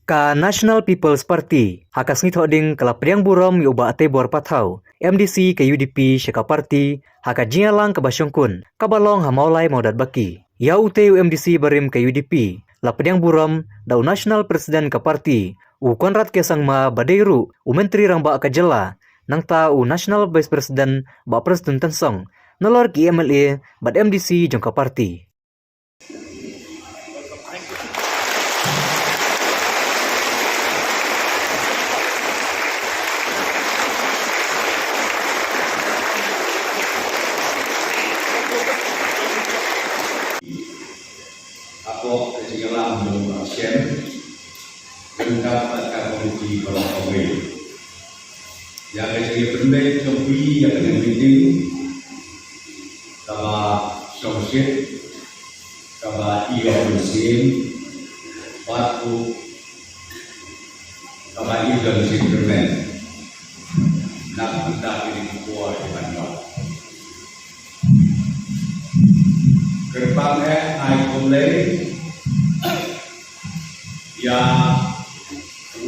Ka National People's Party, haka sngi kala pdiang burom yu Bah Teibor Pathaw, MDC ke UDP Syaka Party, haka jingalang ke Basyongkun, kabalong hamaulai maudat baki. Ya UTU MDC barim ke UDP, la pdiang burom, dau National Presiden ke Party, u Konrad Kesangma Badeiru, u Menteri Rangba ke Jela, nang ta u National Vice President Bah Prestone Tynsong, nolor ki MLA bad MDC jongka Party. Ako ketinggalan belum pasien mendapatkan komisi kalau kawin. Yang ketinggalan pendek cobi yang kena meeting sama sosial, sama iyo mesin, batu, sama iyo mesin permen. Nak hendak ini kuat dengan kau. Kedepannya naik mulai ya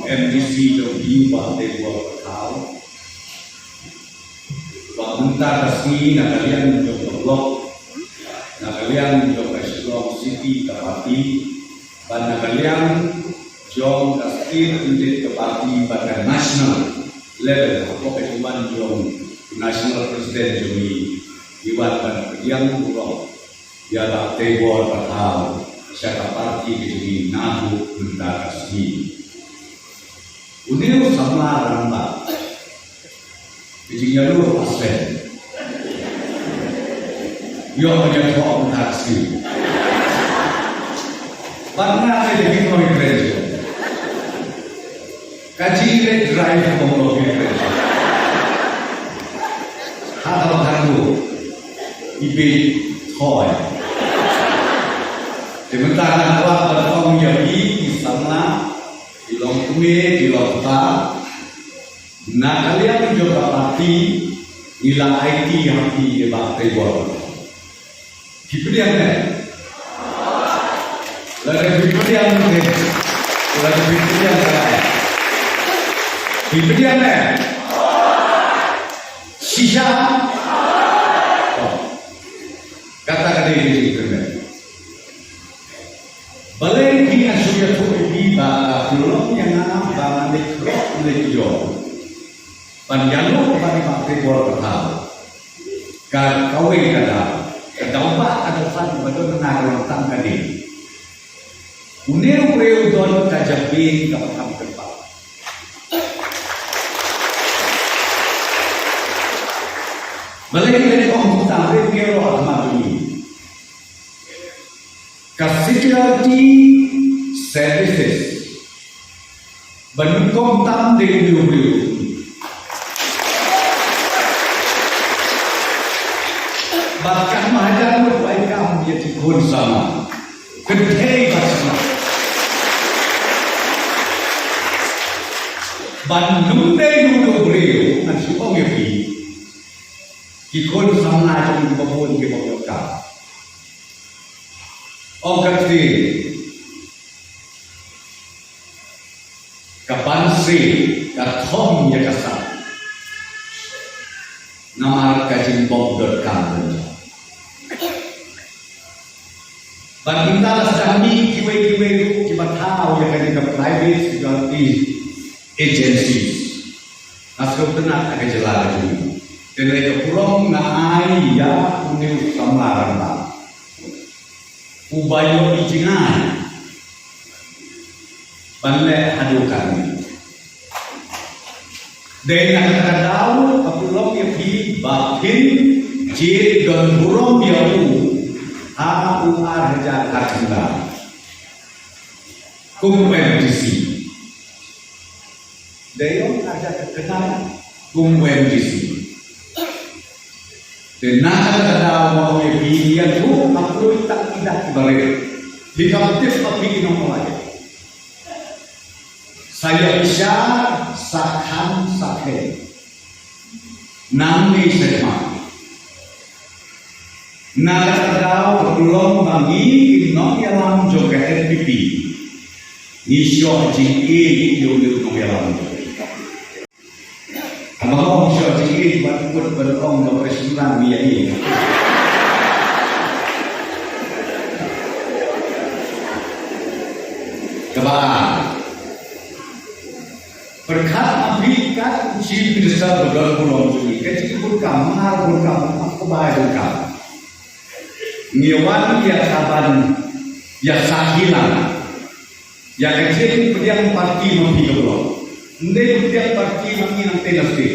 MDC Jogi Bah Teibor Pathaw Bangta resmi na kalian mencoba blok na kalian mencoba Slom City ke parti dan kalian jom kasih untuk ke parti pada national level apa kecuman jom national president Jogi Iwan dan pdiang blok ya Bah Teibor Pathaw Syaka Parti kejadi nahu benda resmi. Uniu sama ramba kejadian lu pasien. Yo hanya soal taksi. Pernah saya jadi koi kerja. Kaji le drive mobil kerja. Hal terlalu ibi koi. Sementara awak bertemu di sana, di Longkume, di Longta, nak kalian juga parti, ilang IT yang di Bah Teibor. Pdiang ni, lalu pdiang ni, lalu pdiang ni, pdiang ni, sisa, kata-kata ini sebenarnya. Balai kini sudah terjadi pada film yang nama pada khroh lejo. Panjangnya pada Bah Teibor Pathaw. Kad kawin kada, kedampak ada satu betul mengarang tangga ini. Uneu preu don kajabi kapam kepa. Balai kini kau tahu kero almadu. Security services benukong tam di dulu. Bahkan mahajan berbaikam dia tikun sama kedai basma. Bandung deh dulu beliau nasi ongepi tikun sama macam babon ke babon. Okati kapansi kathom ya kasar namar kajimbok.com Baginda kami kiwe-kiwe kibathaw yang kami ke private security agencies nasib tenat agak jelas juga dan mereka pulang ngai ya uniu samaran ubayo ijingan banle hadukan dengan kadau kapulong ya bi bakin jid dan burung ya ha uar haja katunda kumwen disi deyo aja kenal kumwen disi dan nakakadaw mo yung biliyan ko, makululit tak tidak ibarit. Di kapatid pagpili ng mga saya isya sakhan sakhe. Nang may serma. Nakakadaw, kapulong bangi, inong yalang jo ke NPP. Nisyo jing'i yung nungalang. Ang mga nisyo jing'i buat berong Bah Prestone miyai. Kebaan. Berkat aplikat Chief Minister Bah Prestone Tynsong kecil burkam aku bahaya burkam. Ngiwan ya kaban ya sahilan ya kecil pdiang parti mampi keblo. Ndai pdiang parti mampi nang tenasti.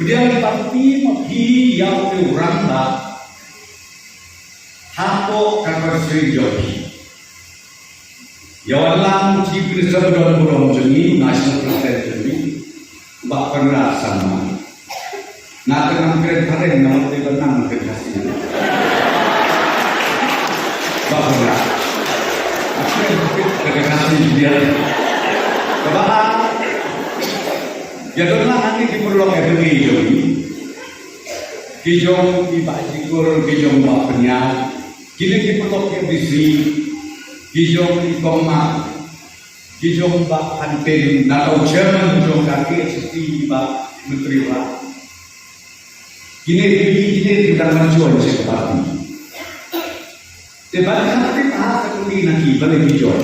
Pdiang parti mampi yang orang dah hako kakak sering joki. Yawalan Chief Minister Bah Prestone Tynsong National President Tynsong Bah pernah sama. Nak tenang keren nama tenang kerjasnya. Bah pernah. Aku kasih dia. Kebaan. Ya tenang nanti diperlukan lagi jom. Kijong dibajikur kijong Bah pernah. Kini diperlukan bisi. Kijong dikomak. Kijong Bah Hantin. Nakau Chairman kijong kaki sisi Bah Menteri Bah. Kini tidak menjual seperti ini. Tebal nanti bahasa kundi nanti balik dijual.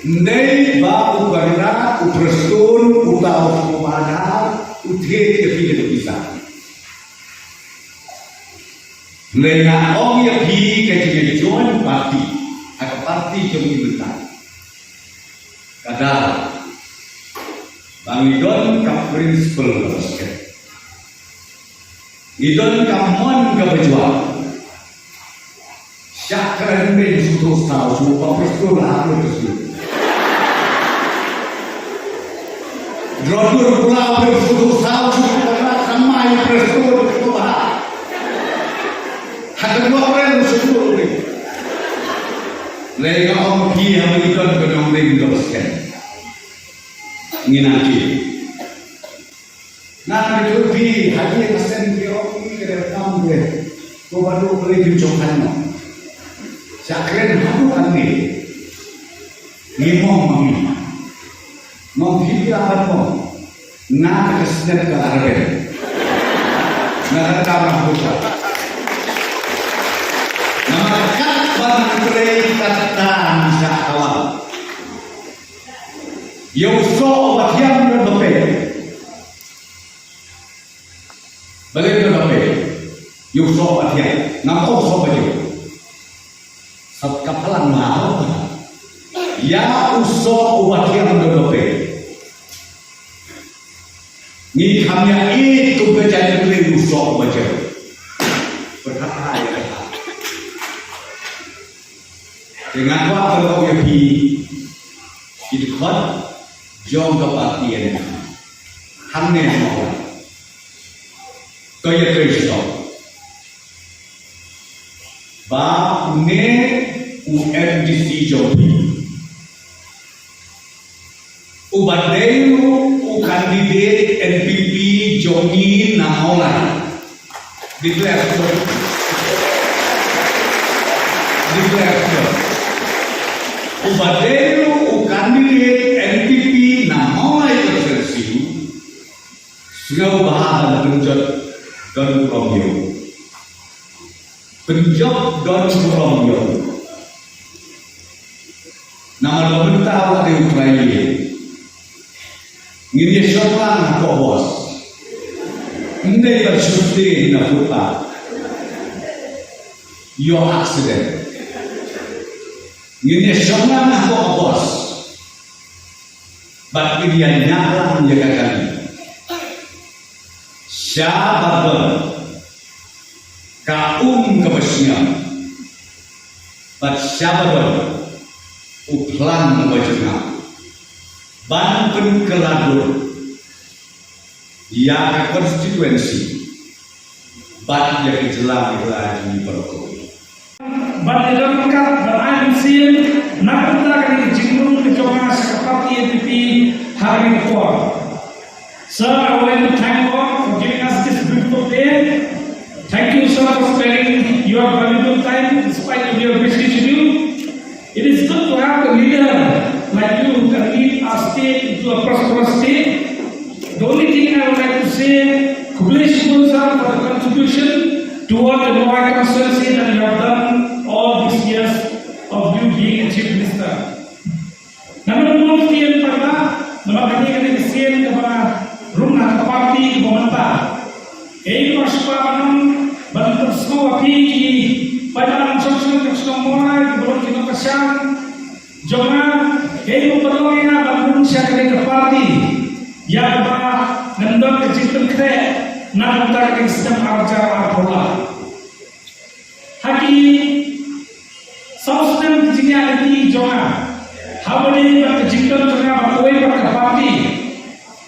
Ndai Bah Bah Prestone Pathaw uthe tidak bisa. Lena om ya pi ke join parti, agak parti jom dibentak. Kada Bang Idon ka principal basket. Idon kamon ke berjuang. Syak keren ben terus tahu semua Bah Prestone aku terus. Drodur pulau terus tahu semua sama yang Prestone itu bah. Hanya dua orang semua ni. Lagi orang pi yang Idon kedong ring ke basket. Nginaki. Nah, itu pi haji pesen dia orang ini kerekam dia. Kau baru beli diucapkan no. Sakren aku kan ni. Ngomong mami. Mau hidup apa? Nak kesenian ke Arab. Nak tahu apa? Nama kat barang kerei kata misal awal. Yoso bagian berbeda. Bagaimana berbeda? Yoso bagian. Nampak so bagian. Kapalan mahal. Ya uso bagian berbeda. Ni kami itu berjaya beli uso bagian. Berkata ya. Dengan apa kalau yang diikut jom ke parti ini, hamne mau, kaya Kristo, Bah ne UMDC jomi, ubadeu kandidat NPP jomi namola, declare. Ubadeu kandidat NPP namola itu sudah bahan penjat dan Romeo. Penjat dan Romeo. Nama pemerintah di Ukraina. Ini seorang bos. Ini bersyuting na puta. Your accident. Ini seorang bos. Bagi dia nyala menjaga kami. Siapa kaum kebasnya, bat siapa uplan membajuna, ban penkeladur, ya konstituensi, bat yang jelang lagi berkoi. But they don't cut, but I'm seeing nothing like the jingle the Jonas Party NPP having for. Sir, I would like to thank God for giving us this beautiful day. Thank you, sir, for spending your valuable time despite of your busy schedule. It is good to have a leader like you who can lead our state into a prosperous state. The only thing I would like to say, congratulations for the contribution toward the Mumbai constituency that you have done all these years of you being a chief minister. Namun kemudian pada melakukan ini kesian kepada rumah parti pemerintah. Ini persoalan bantu semua pihak pada sosial kesemuanya belum kita kesan. Jangan ini perlunya bantu masyarakat ke parti yang ngendong kecil kre nak tak sistem arca pola. Haki sosial kejinya ini jangan. Habis berkecil tengah berkuai berkepati.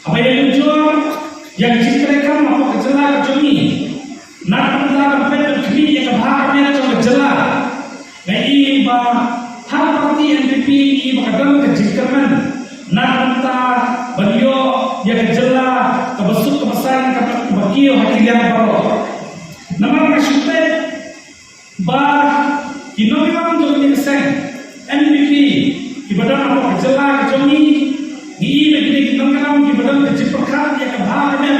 Apa yang tujuan yang cikrekan apa kejelah kecumi. Nak mendapat berkini yang kebahagiaan yang kejelah. Ini hal parti NPP ini berkadang kecilkan. Nak mendapat beliau yang kejelah kebesut kebesaran kebakio hati yang baru. Nama maksudnya kinomiam jadi keseng NPP. Ibadah apa kejelah kecumi ini begini kita kenal ibadah kecil perkara yang kebahagiaan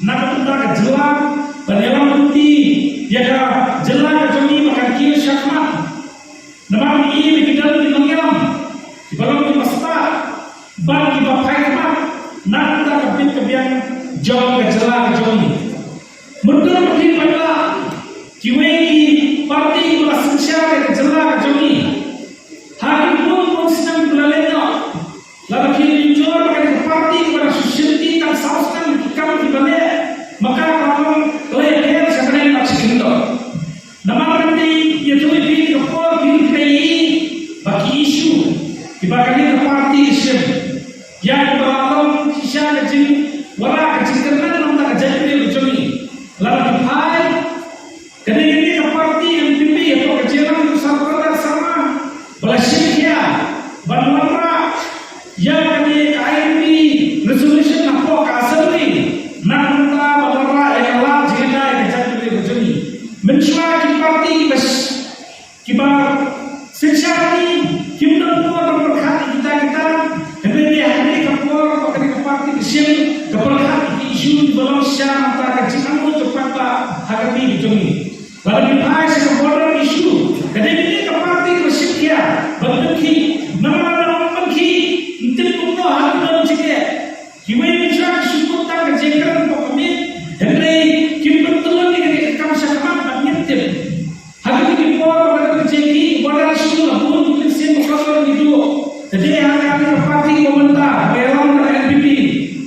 nak kita kejelah penyelam bukti yang kejelah kecumi makan kiri syakmat nama ini begini kita kenal ibadah kita mesta bagi Bah Teibor nak kita kebit kebiang jauh kejelah kecumi betul begini pada kiwei parti bola sosial kejelah kecumi hari pun sedang berlalu. Lalu kini jual mereka parti kepada society dan sauskan kami di balik. Maka kalau leher sebenarnya tak sekitar. Nama nanti ia jual pilih kepala pilih PI bagi isu dibagi parti Islam yang berlalu sisa kecil warak kecil kerana nama kerja pilih kecil. Lalu dipai kini parti NPP atau kecilan itu sama Malaysia, Banmara, yang di KMP resolution apa kasar ni, nak minta Banmara yang lah jika kita jadi macam ni, mencuba parti bes, kita secara ni kita buat berkat kita, kemudian hari kapur pakai parti kecil, keberkat isu dalam syariat antara kecilan itu cepat hak ni macam ni, lalu kita sekarang isu, kemudian parti kecil dia berbenki nama benki untuk kumpulan hal dalam cikgu kiwai bicara syukur tak kerjakan pokoknya henry kita betul ni kita syakamat menyetip hal ini buat pada kerjaki pada syukur pun kita sen berkasar itu jadi hari-hari parti pemerintah dalam NPP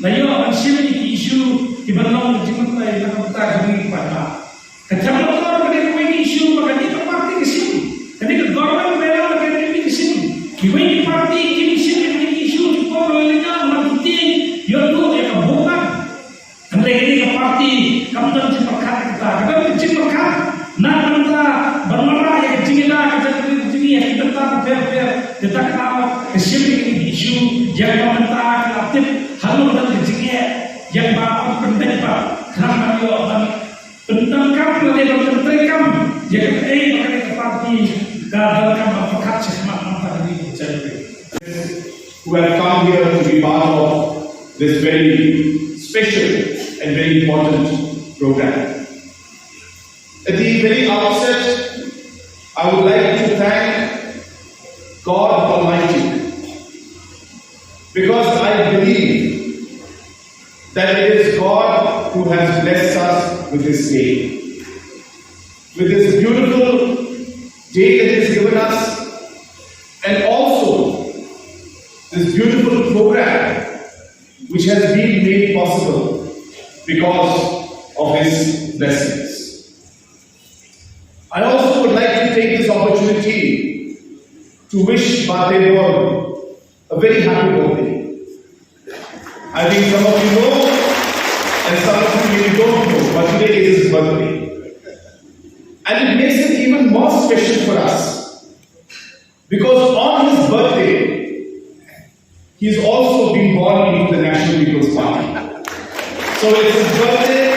layu mensiap isu dibenarkan jemaah yang kita demi pada kecamatan pada isu pada parti kesini jadi government kiwai parti kini sini isu cukup berlebihan menanti yang tu yang kebukan. Hendak ini parti kamu cipakat kita, kita cipakat. Nak kita bermarah yang kecil kita kecil yang kita fair kita kenal kesini ini isu yang kita aktif halu dan kecil yang bapak penting pak kerana dia orang tentang kamu lebih tentang yang kita parti dalam berkat semangat who have come here to be part of this very special and very important program. At the very outset, I would like to thank God Almighty because I believe that it is God who has blessed us with this day, with this beautiful day that He has given us, and also this beautiful program which has been made possible because of His blessings. I also would like to take this opportunity to wish Bah Teibor a very happy birthday. I think some of you know and some of you maybe don't know, but today is his birthday. And it makes it even more special for us because on his birthday, he's also been born into the National People's Party. So it's his birthday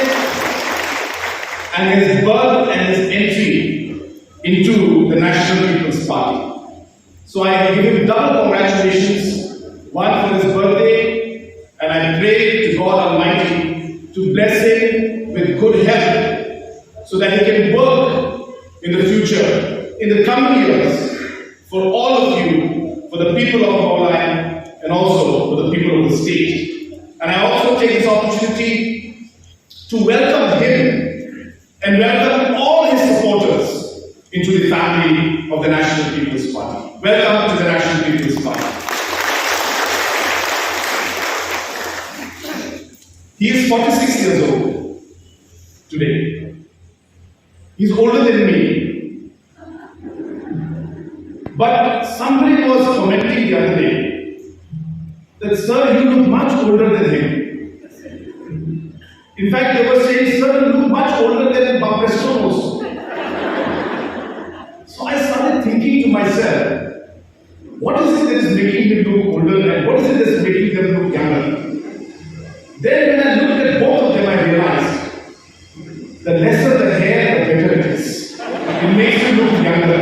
and his birth and his entry into the National People's Party. So I give him double congratulations, one for his birthday, and I pray to God Almighty to bless him with good health so that he can work in the future, in the coming years, for all of you, for the people of Maulai, and also for the people of the state. And I also take this opportunity to welcome him and welcome all his supporters into the family of the National People's Party. Welcome to the National People's Party. He is 46 years old today. He's older than me. But somebody was commenting the other day that, sir, you look much older than him. In fact, they were saying, sir, you look much older than Bah Prestone also. So I started thinking to myself, what is it that is making him look older and what is it that is making them look younger? Then when I looked at both of them, I realized the lesser the hair, the better it is. It makes you look younger.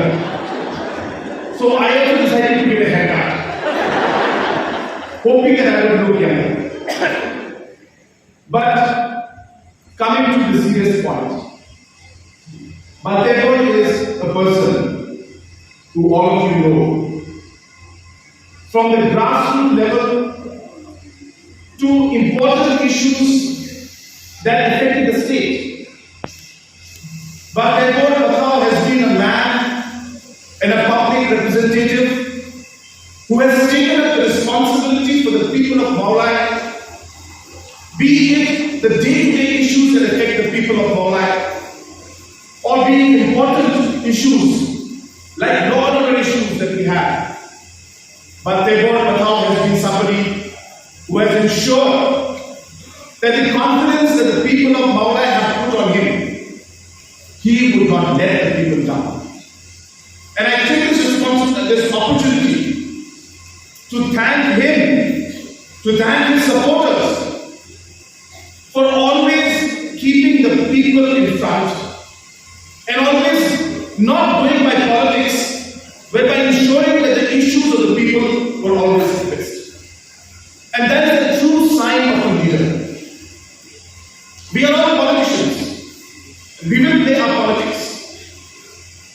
So I also decided to get a haircut, hoping that I would look younger. But coming to the serious point, Bah Teibor is a person who all of you know. From the grassroots level to important issues that affected the state, Bah Teibor Pathaw has been a man and a public representative who has taken up the responsibility for the people of Maulai, be it the day-to-day issues that affect the people of Maulai, or be it important issues like law and order issues that we have. Bah Teibor Pathaw has been somebody who has ensured that the confidence that the people of Maulai have put on him, he would not let the people down. And I take this opportunity to thank him, to thank his supporters for always keeping the people in front and always not going by politics, but by ensuring that the issues of the people were always addressed. And that is the true sign of a leader. We are all politicians. We will play our politics.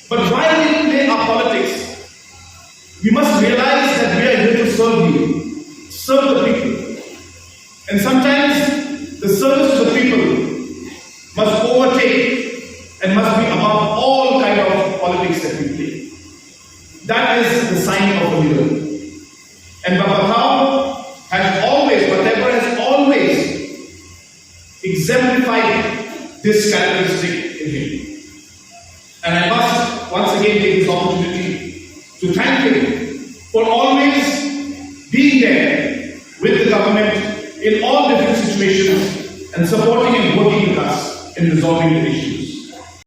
But while we play our politics, we must realize that we are here to serve you, serve the people. And sometimes the service to the people must overtake and must be above all kind of politics that we play. That is the sign of a leader. And Bah Pathaw has always, Bah Teibor has always exemplified this characteristic in him. And I must once again take this opportunity to thank him for always being there with the government in all different situations and supporting and working with us in resolving the issues.